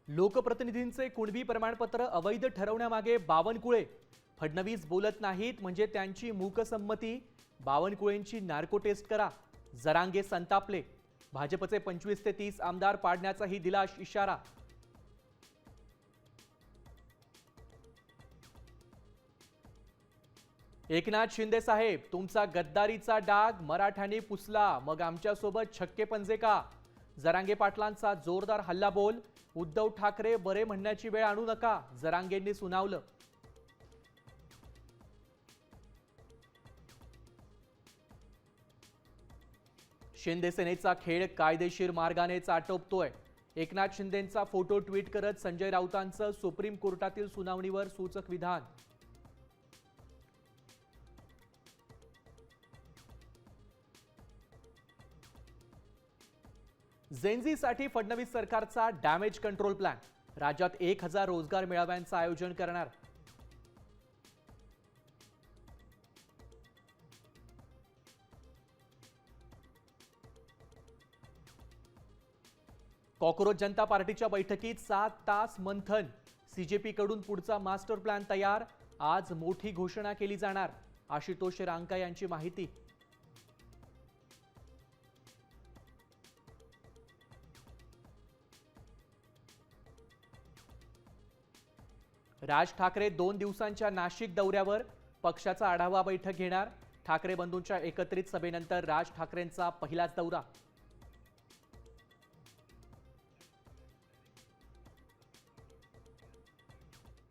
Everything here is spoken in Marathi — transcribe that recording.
लोकप्रतिनिधींचे कुणबी प्रमाणपत्र अवैध ठरवण्यामागे बावनकुळे. फडणवीस बोलत नाहीत म्हणजे त्यांची मूकसंमती. बावनकुळेंची नार्को टेस्ट करा. जरांगे संतापले. भाजपचे 25 ते 30 आमदार पाडण्याचाही दिला इशारा. एकनाथ शिंदे साहेब, तुमचा गद्दारीचा डाग मराठ्यांनी पुसला, मग आमच्यासोबत छक्के पंजे का? जरांगे पाटलांचा जोरदार हल्लाबोल. उद्धव ठाकरे बरे म्हणण्याची वेळ आणू नका, जरांगेंनी सुनावलं. शिंदे सेनेचा खेळ कायदेशीर मार्गानेच आटोपतोय. एकनाथ शिंदेंचा फोटो ट्विट करत संजय राऊतांचं सुप्रीम कोर्टातील सुनावणीवर सूचक विधान. झेनझीसाठी फडणवीस सरकारचा डॅमेज कंट्रोल प्लॅन. राज्यात 1000 रोजगार मेळाव्यांचं आयोजन करणार. कॉकरोच जनता पार्टीच्या बैठकीत 7 तास मंथन. सीजेपी कडून पुढचा मास्टर प्लॅन तयार. आज मोठी घोषणा केली जाणार. आशुतोष रांका यांची माहिती. राज ठाकरे 2 दिवसांच्या नाशिक दौऱ्यावर. पक्षाचा आढावा बैठक घेणार. ठाकरे बंधूंच्या एकत्रित सभेनंतर राज ठाकरेंचा पहिलाच दौरा.